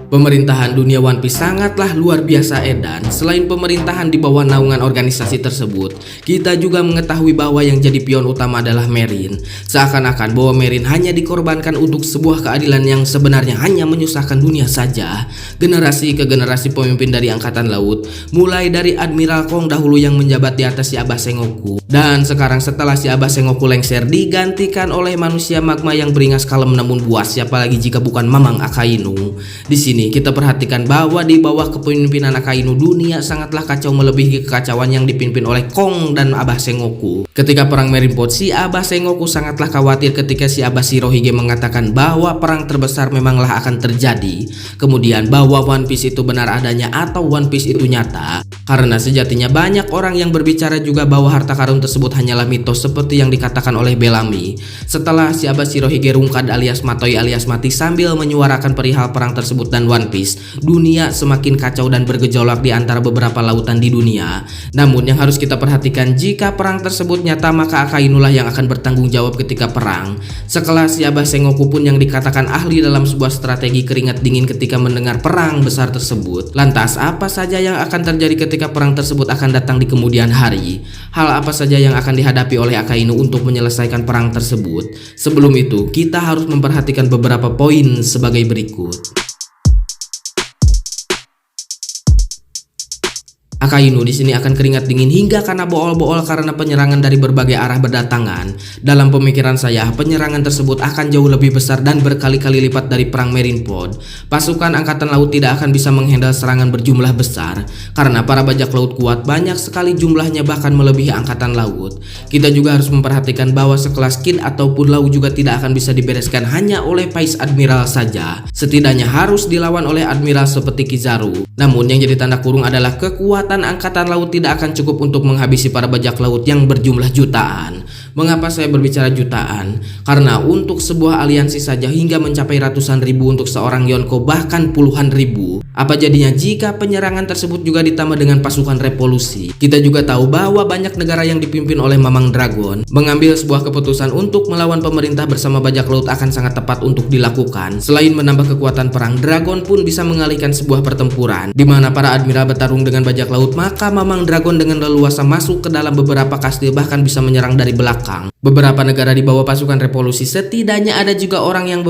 Pemerintahan dunia One Piece sangatlah luar biasa edan. Selain pemerintahan di bawah naungan organisasi tersebut, kita juga mengetahui bahwa yang jadi pion utama adalah Marine. Seakan-akan bahwa Marine hanya dikorbankan untuk sebuah keadilan yang sebenarnya hanya menyusahkan dunia saja. Generasi ke generasi pemimpin dari Angkatan Laut, mulai dari Admiral Kong dahulu yang menjabat di atas Yaba Sengoku, dan sekarang setelah Yaba Sengoku lengser digantikan oleh manusia magma yang beringas kalem namun buas, siapa lagi jika bukan Mamang Akainu. Di sini kita perhatikan bahwa di bawah kepemimpinan Akainu, dunia sangatlah kacau melebihi kekacauan yang dipimpin oleh Kong dan Abah Sengoku. Ketika perang Marineford, si Abah Sengoku sangatlah khawatir ketika si Abah Shirohige mengatakan bahwa perang terbesar memanglah akan terjadi. Kemudian bahwa One Piece itu benar adanya atau One Piece itu nyata. Karena sejatinya banyak orang yang berbicara juga bahwa harta karun tersebut hanyalah mitos seperti yang dikatakan oleh Bellamy. Setelah si Abah Shirohige rungkad alias matoi alias mati sambil menyuarakan perihal perang tersebut dan One Piece, dunia semakin kacau dan bergejolak di antara beberapa lautan di dunia. Namun yang harus kita perhatikan, jika perang tersebut nyata maka Akainu lah yang akan bertanggung jawab ketika perang. Sekelas Yaba Sengoku pun yang dikatakan ahli dalam sebuah strategi keringat dingin ketika mendengar perang besar tersebut. Lantas apa saja yang akan terjadi ketika perang tersebut akan datang di kemudian hari? Hal apa saja yang akan dihadapi oleh Akainu untuk menyelesaikan perang tersebut? Sebelum itu kita harus memperhatikan beberapa poin sebagai berikut. Akainu di sini akan keringat dingin hingga karena bool-bool karena penyerangan dari berbagai arah berdatangan. Dalam pemikiran saya, penyerangan tersebut akan jauh lebih besar dan berkali-kali lipat dari perang Marineford. Pasukan Angkatan Laut tidak akan bisa menghandle serangan berjumlah besar karena para bajak laut kuat banyak sekali jumlahnya, bahkan melebihi Angkatan Laut. Kita juga harus memperhatikan bahwa sekelas Kid ataupun Law juga tidak akan bisa dibereskan hanya oleh Vice Admiral saja. Setidaknya harus dilawan oleh Admiral seperti Kizaru. Namun yang jadi tanda kurung adalah kekuatan Angkatan Laut tidak akan cukup untuk menghabisi para bajak laut yang berjumlah jutaan. Mengapa saya berbicara jutaan? Karena untuk sebuah aliansi saja hingga mencapai ratusan ribu untuk seorang Yonko, bahkan puluhan ribu. Apa jadinya jika penyerangan tersebut juga ditambah dengan pasukan revolusi? Kita juga tahu bahwa banyak negara yang dipimpin oleh Mamang Dragon. Mengambil sebuah keputusan untuk melawan pemerintah bersama bajak laut akan sangat tepat untuk dilakukan. Selain menambah kekuatan perang, Dragon pun bisa mengalihkan sebuah pertempuran di mana para admiral bertarung dengan bajak laut, maka Mamang Dragon dengan leluasa masuk ke dalam beberapa kastil, bahkan bisa menyerang dari belakang. Beberapa negara di bawah pasukan revolusi, setidaknya ada juga orang yang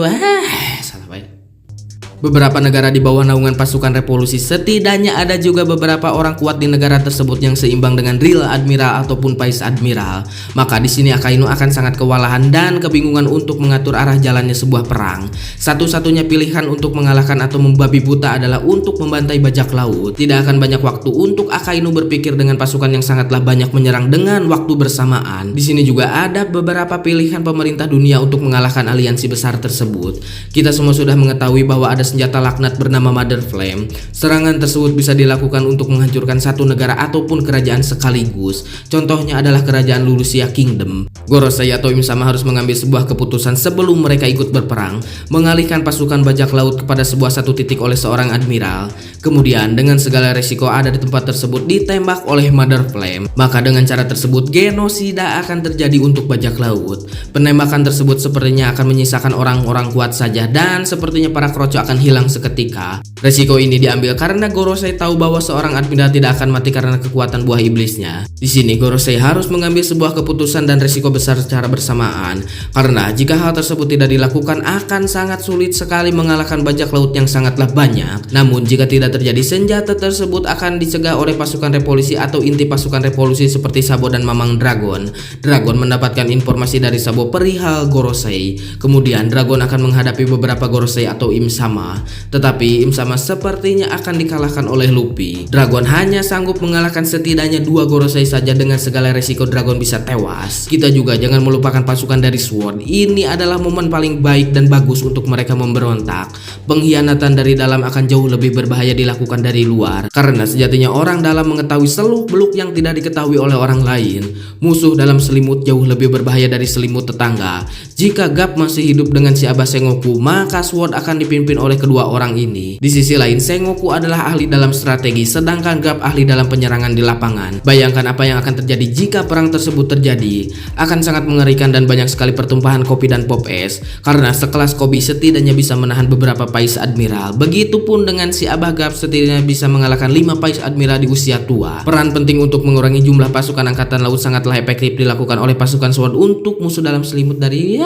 Beberapa negara di bawah naungan pasukan revolusi, setidaknya ada juga beberapa orang kuat di negara tersebut yang seimbang dengan real admiral ataupun vice admiral. Maka di sini Akainu akan sangat kewalahan dan kebingungan untuk mengatur arah jalannya sebuah perang. Satu-satunya pilihan untuk mengalahkan atau membabi buta adalah untuk membantai bajak laut. Tidak akan banyak waktu untuk Akainu berpikir dengan pasukan yang sangatlah banyak menyerang dengan waktu bersamaan. Di sini juga ada beberapa pilihan pemerintah dunia untuk mengalahkan aliansi besar tersebut. Kita semua sudah mengetahui bahwa ada senjata laknat bernama Mother Flame. Serangan tersebut bisa dilakukan untuk menghancurkan satu negara ataupun kerajaan sekaligus. Contohnya adalah kerajaan Lulusia Kingdom. Gorosei atau Im-sama harus mengambil sebuah keputusan sebelum mereka ikut berperang, mengalihkan pasukan bajak laut kepada sebuah satu titik oleh seorang admiral. Kemudian dengan segala resiko ada di tempat tersebut ditembak oleh Mother Flame. Maka dengan cara tersebut genosida akan terjadi untuk bajak laut. Penembakan tersebut sepertinya akan menyisakan orang-orang kuat saja dan sepertinya para kroco akan hilang seketika. Resiko ini diambil karena Gorosei tahu bahwa seorang admiral tidak akan mati karena kekuatan buah iblisnya. Di sini Gorosei harus mengambil sebuah keputusan dan resiko besar secara bersamaan. Karena jika hal tersebut tidak dilakukan akan sangat sulit sekali mengalahkan bajak laut yang sangatlah banyak. Namun jika tidak terjadi, senjata tersebut akan dicegah oleh pasukan revolusi atau inti pasukan revolusi seperti Sabo dan Mamang Dragon. Dragon mendapatkan informasi dari Sabo perihal Gorosei. Kemudian Dragon akan menghadapi beberapa Gorosei atau Im-sama. Tetapi Im-sama sepertinya akan dikalahkan oleh Luffy. Dragon hanya sanggup mengalahkan setidaknya 2 Gorosei saja. Dengan segala resiko Dragon bisa tewas. Kita juga jangan melupakan pasukan dari Sword. Ini adalah momen paling baik dan bagus untuk mereka memberontak. Pengkhianatan dari dalam akan jauh lebih berbahaya dilakukan dari luar, karena sejatinya orang dalam mengetahui seluk-beluk yang tidak diketahui oleh orang lain. Musuh dalam selimut jauh lebih berbahaya dari selimut tetangga. Jika Gap masih hidup dengan si Abah Sengoku, maka Sword akan dipimpin oleh kedua orang ini. Di sisi lain, Sengoku adalah ahli dalam strategi, sedangkan Garp ahli dalam penyerangan di lapangan. Bayangkan apa yang akan terjadi jika perang tersebut terjadi. Akan sangat mengerikan dan banyak sekali pertumpahan kopi dan pop es, karena sekelas Kobe setidaknya bisa menahan beberapa Pais Admiral. Begitupun dengan si Abah Garp setidaknya bisa mengalahkan 5 Pais Admiral di usia tua. Peran penting untuk mengurangi jumlah pasukan angkatan laut sangatlah efektif dilakukan oleh pasukan SWORD untuk musuh dalam selimut dari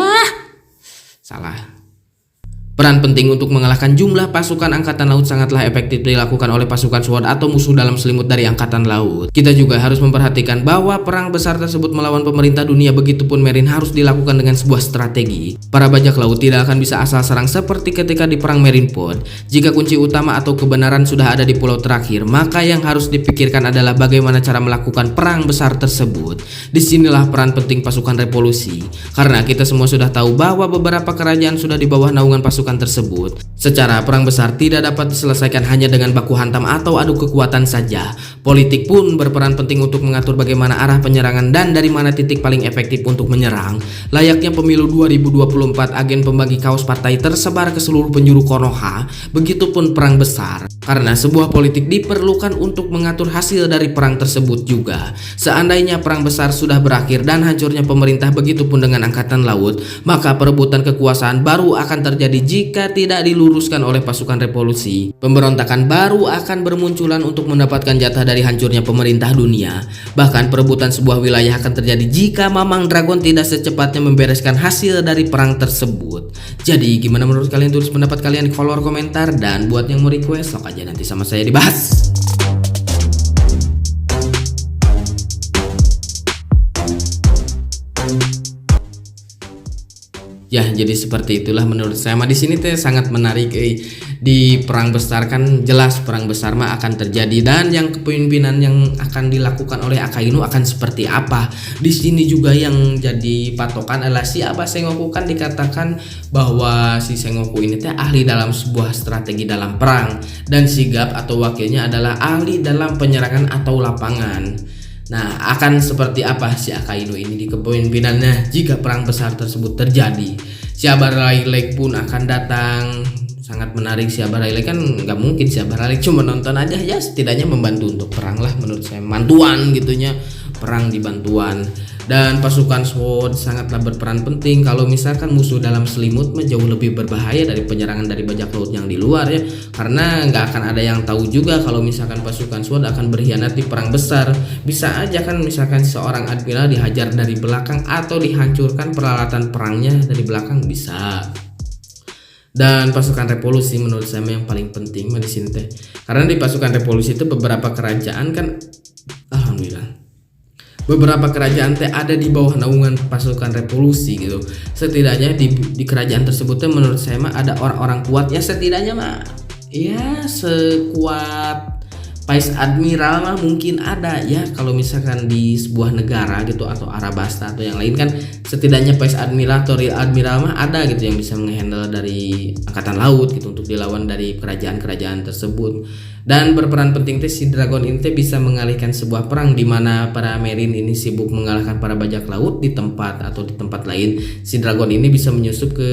Peran penting untuk mengalahkan jumlah pasukan angkatan laut sangatlah efektif dilakukan oleh pasukan SWORD atau musuh dalam selimut dari angkatan laut. Kita juga harus memperhatikan bahwa perang besar tersebut melawan pemerintah dunia, begitupun Marine harus dilakukan dengan sebuah strategi. Para bajak laut tidak akan bisa asal serang seperti ketika di perang Marineford. Jika kunci utama atau kebenaran sudah ada di pulau terakhir, maka yang harus dipikirkan adalah bagaimana cara melakukan perang besar tersebut. Disinilah peran penting pasukan revolusi, karena kita semua sudah tahu bahwa beberapa kerajaan sudah di bawah naungan pasukan tersebut. Secara perang besar tidak dapat diselesaikan hanya dengan baku hantam atau adu kekuatan saja. Politik pun berperan penting untuk mengatur bagaimana arah penyerangan dan dari mana titik paling efektif untuk menyerang. Layaknya pemilu 2024, agen pembagi kaos partai tersebar ke seluruh penjuru Konoha. Begitupun perang besar, karena sebuah politik diperlukan untuk mengatur hasil dari perang tersebut juga. Seandainya perang besar sudah berakhir dan hancurnya pemerintah, begitupun dengan angkatan laut, maka perebutan kekuasaan baru akan terjadi jika tidak diluruskan oleh pasukan revolusi. Pemberontakan baru akan bermunculan untuk mendapatkan jatah dari hancurnya pemerintah dunia. Bahkan perebutan sebuah wilayah akan terjadi jika Mamang Dragon tidak secepatnya membereskan hasil dari perang tersebut. Jadi gimana menurut kalian? Tulis pendapat kalian di kolom komentar, dan buat yang mau request sok aja nanti sama saya dibahas. Ya, jadi seperti itulah menurut saya. Di sini teh sangat menarik. Di perang besar kan jelas perang besar mah akan terjadi, dan yang kepemimpinan yang akan dilakukan oleh Akainu akan seperti apa. Di sini juga yang jadi patokan adalah si Abah Sengoku. Kan dikatakan bahwa si Sengoku ini teh ahli dalam sebuah strategi dalam perang, dan si Garp atau wakilnya adalah ahli dalam penyerangan atau lapangan. Nah, akan seperti apa si Akainu ini di kepemimpinannya jika perang besar tersebut terjadi? Si Abah Rayleigh pun akan datang. Sangat menarik. Si Abah Rayleigh kan nggak mungkin si Abah Rayleigh cuma nonton aja, ya setidaknya membantu untuk perang lah menurut saya, bantuan gitunya, perang di bantuan. Dan pasukan SWORD sangatlah berperan penting. Kalau misalkan musuh dalam selimut jauh lebih berbahaya dari penyerangan dari bajak laut yang di luar ya, karena nggak akan ada yang tahu juga kalau misalkan pasukan SWORD akan berkhianat di perang besar. Bisa aja kan misalkan seorang admiral dihajar dari belakang atau dihancurkan peralatan perangnya dari belakang, bisa. Dan pasukan revolusi menurut saya yang paling penting di sini teh, karena di pasukan revolusi itu beberapa kerajaan kan, alhamdulillah, beberapa kerajaan teh ada di bawah naungan pasukan revolusi gitu. Setidaknya di kerajaan tersebut teh menurut saya ada orang-orang kuat ya, setidaknya ya sekuat Pais Admiral mungkin ada ya. Kalau misalkan di sebuah negara gitu atau Arabasta atau yang lain kan, setidaknya Pais Admiral atau Real Admiral ada gitu yang bisa menghandle dari angkatan laut gitu untuk dilawan dari kerajaan-kerajaan tersebut. Dan berperan penting si Dragon ini bisa mengalihkan sebuah perang di mana para Marine ini sibuk mengalahkan para bajak laut di tempat atau di tempat lain. Si Dragon ini bisa menyusup ke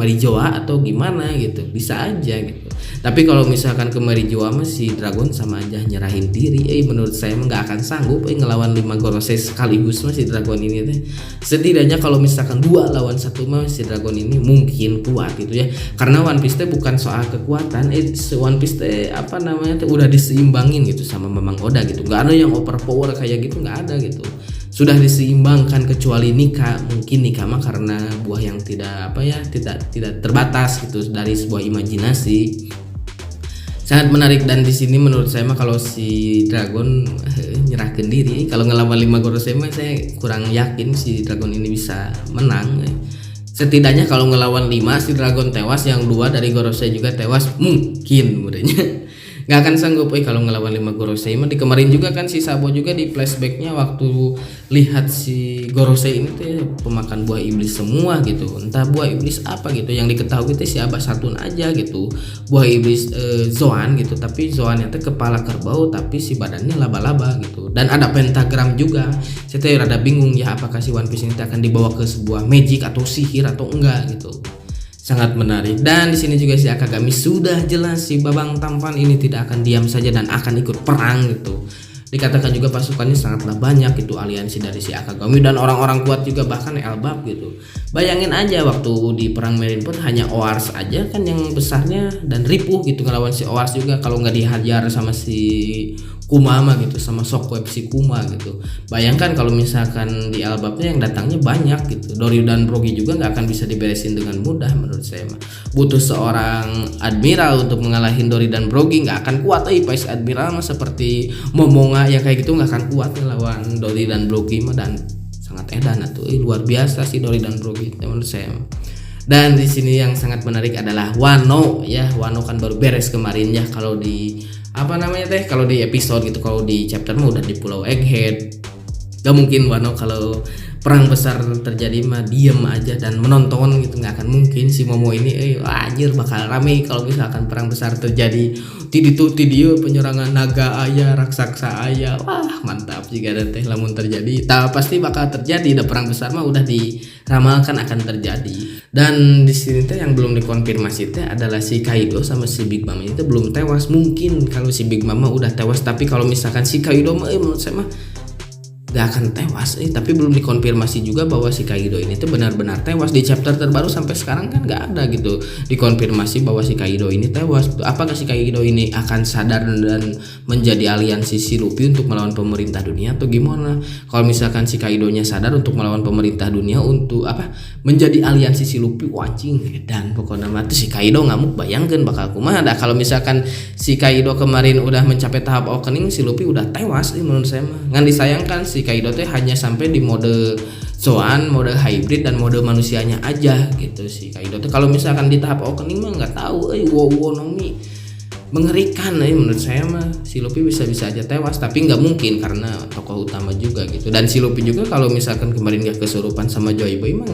Marijoa atau gimana gitu, bisa aja gitu. Tapi kalau misalkan ke Marijoa si Dragon sama aja nyerahin diri. Menurut saya nggak akan sanggup ngelawan 5 Gorosei sekaligus si Dragon ini teh. Setidaknya kalau misalkan 2 lawan 1 si Dragon ini mungkin kuat gitu ya. Karena One Piece teh bukan soal kekuatan, One Piece teh udah diseimbangin gitu sama Mamang Oda gitu. Nggak ada yang overpower kayak gitu, nggak ada gitu. Sudah diseimbangkan kecuali Nika. Mungkin Nika mah karena buah yang tidak terbatas gitu dari sebuah imajinasi. Sangat menarik. Dan di sini menurut saya kalau si Dragon nyerahkan diri, kalau ngelawan 5 Gorosei saya kurang yakin si Dragon ini bisa menang. Setidaknya kalau ngelawan 5 si Dragon tewas, yang 2 dari Gorosei juga tewas, mungkin mudahnya nggak akan sanggup kalau ngelawan 5 Gorosei. Di kemarin juga kan si Sabo juga di flashbacknya waktu lihat si Gorosei ini tuh pemakan buah iblis semua gitu. Entah buah iblis apa gitu, yang diketahui itu si Abah Satun aja gitu, buah iblis Zoan gitu. Tapi Zoan itu kepala kerbau tapi si badannya laba-laba gitu. Dan ada pentagram juga. Saya rada bingung ya, apakah si One Piece ini akan dibawa ke sebuah magic atau sihir atau enggak gitu. Sangat menarik. Dan di sini juga si Akagami sudah jelas si Babang Tampan ini tidak akan diam saja dan akan ikut perang gitu. Dikatakan juga pasukannya sangatlah banyak itu aliansi dari si Akagami dan orang-orang kuat juga bahkan Elbap gitu. Bayangin aja waktu di perang Marineford hanya Oars aja kan yang besarnya dan ripuh gitu ngelawan si Oars juga kalau nggak dihajar sama si Kumama gitu sama Shockwave si Kuma gitu. Bayangkan kalau misalkan di Elbapnya yang datangnya banyak gitu. Doryu dan Brogy juga nggak akan bisa diberesin dengan mudah menurut saya mah. Butuh seorang admiral untuk mengalahin Doryu dan Brogy, nggak akan kuat. Vice Admiral mah seperti Momonga yang kayak gitu nggak akan kuat ngelawan Doryu dan Brogy mah dan sangat edan tuh. Luar biasa sih Doryu dan Brogy menurut saya mah. Dan di sini yang sangat menarik adalah Wano ya. Wano kan baru beres kemarin ya kalau di kalau di episode gitu, kalau di chapter mah udah di Pulau Egghead. Gak mungkin Wano kalau perang besar terjadi mah diem aja dan menonton gitu, nggak akan mungkin. Si Momo ini anjir bakal rame kalau misalkan perang besar terjadi. Tidio penyerangan naga ayah, raksasa ayah, wah mantap jika ada teh lamun terjadi. Pasti bakal terjadi. Ada perang besar mah udah diramalkan akan terjadi. Dan di sini teh yang belum dikonfirmasi teh adalah si Kaido sama si Big Mom itu belum tewas. Mungkin kalau si Big Mom udah tewas, tapi kalau misalkan si Kaido mah menurut saya mah gak akan tewas tapi belum dikonfirmasi juga bahwa si Kaido ini tuh benar-benar tewas. Di chapter terbaru sampai sekarang kan gak ada gitu dikonfirmasi bahwa si Kaido ini tewas. Apakah si Kaido ini akan sadar dan menjadi aliansi si Luffy untuk melawan pemerintah dunia atau gimana? Kalau misalkan si Kaidonya sadar untuk melawan pemerintah dunia untuk menjadi aliansi si Luffy, wajing dan pokoknya mah si Kaido ngamuk. Bayangkan bakal kumaha dah kalau misalkan si Kaido kemarin udah mencapai tahap awakening, si Luffy udah tewas menurut saya mah. Ngan disayangkan si Kaido teh hanya sampai di mode Zoan, mode hybrid dan mode manusianya aja gitu si Kaido teh. Kalau misalkan di tahap awakening mah nggak tahu wow Nomi mengerikan menurut saya mah si Luffy bisa aja tewas, tapi nggak mungkin karena tokoh utama juga gitu. Dan si Luffy juga kalau misalkan kemarin nggak kesurupan sama Joy Boy mah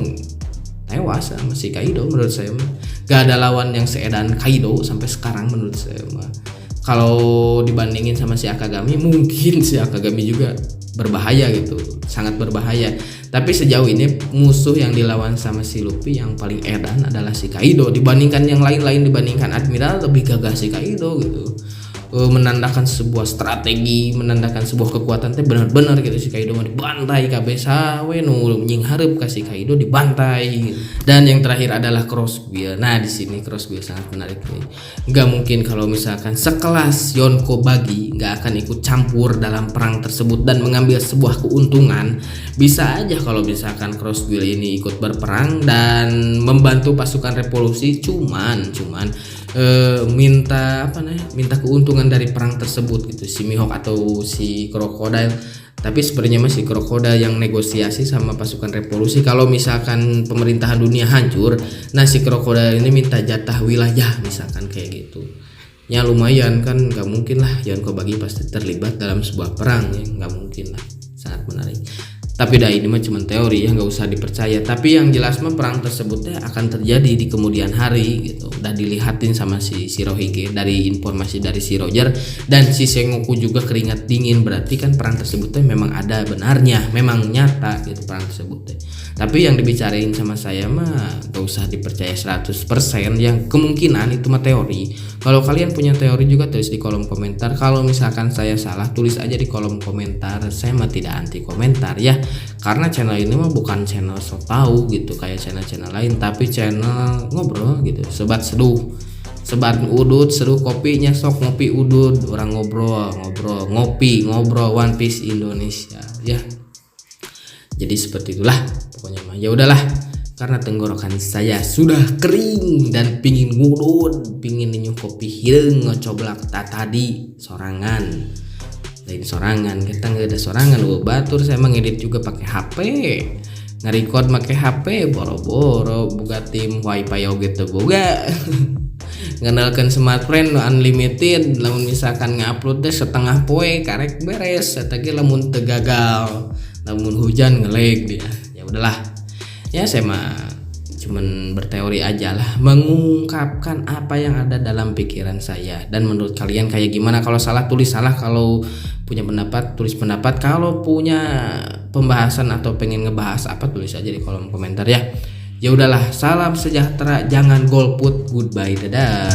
tewas sama si Kaido menurut saya mah. Gak ada lawan yang seedan Kaido sampai sekarang menurut saya mah. Kalau dibandingin sama si Akagami, mungkin si Akagami juga berbahaya gitu, sangat berbahaya. Tapi sejauh ini musuh yang dilawan sama si Luffy yang paling edan adalah si Kaido. Dibandingkan yang lain-lain, dibandingkan Admiral, lebih gagah si Kaido gitu. Menandakan sebuah strategi, menandakan sebuah kekuatan teh benar-benar gitu. Si Kaido mah dibantai kabeh sawe nu nyinghareup ka si Kaido dibantai. Dan yang terakhir adalah Crossbill. Nah, di sini Crossbill sangat menarik nih. Enggak mungkin kalau misalkan sekelas Yonko Bagi enggak akan ikut campur dalam perang tersebut dan mengambil sebuah keuntungan. Bisa aja kalau misalkan Crossbill ini ikut berperang dan membantu pasukan revolusi cuman minta keuntungan dari perang tersebut gitu, si Mihawk atau si Crocodile. Tapi sebenarnya masih Crocodile yang negosiasi sama pasukan revolusi. Kalau misalkan pemerintahan dunia hancur, nah si Crocodile ini minta jatah wilayah misalkan kayak gitu. Ya lumayan kan, nggak mungkin lah Yonko Bagi pasti terlibat dalam sebuah perang ya, nggak mungkin lah. Sangat menarik. Tapi ini mah cuma teori ya, nggak usah dipercaya. Tapi yang jelas mah perang tersebutnya akan terjadi di kemudian hari gitu. Udah dilihatin sama si Shirohige dari informasi dari si Roger dan si Sengoku juga keringat dingin. Berarti kan perang tersebutnya memang ada benarnya, memang nyata gitu perang tersebutnya. Tapi yang dibicarain sama saya mah nggak usah dipercaya 100%. Yang kemungkinan itu mah teori. Kalau kalian punya teori juga tulis di kolom komentar. Kalau misalkan saya salah, tulis aja di kolom komentar. Saya mah tidak anti komentar ya. Karena channel ini mah bukan channel so tahu gitu kayak channel-channel lain, tapi channel ngobrol gitu, sebat seduh, sebat udut, seduh kopinya sok ngopi udut, orang ngobrol ngobrol One Piece Indonesia ya. Jadi seperti itulah pokoknya mah. Ya udahlah, karena tenggorokan saya sudah kering dan pingin ngudut, pingin nyuh kopi hireung ngocoblak tadi sorangan. Lain sorangan, kita nggak ada sorangan. Batur saya mengedit juga pakai HP, nge-record pakai HP, boro-boro buka tim wifi oge teu boga. Ngenalkeun smartphone unlimited, lamun misalkan ngupload teh setengah poe karek beres, eta ge lamun teu gagal, lamun hujan ngelag dia. Ya udahlah. Ya saya mah cuman berteori aja lah, mengungkapkan apa yang ada dalam pikiran saya. Dan menurut kalian kayak gimana? Kalau salah tulis salah, kalau punya pendapat tulis pendapat, kalau punya pembahasan atau pengen ngebahas apa tulis aja di kolom komentar ya. Ya udahlah, salam sejahtera, jangan golput, goodbye, dadah.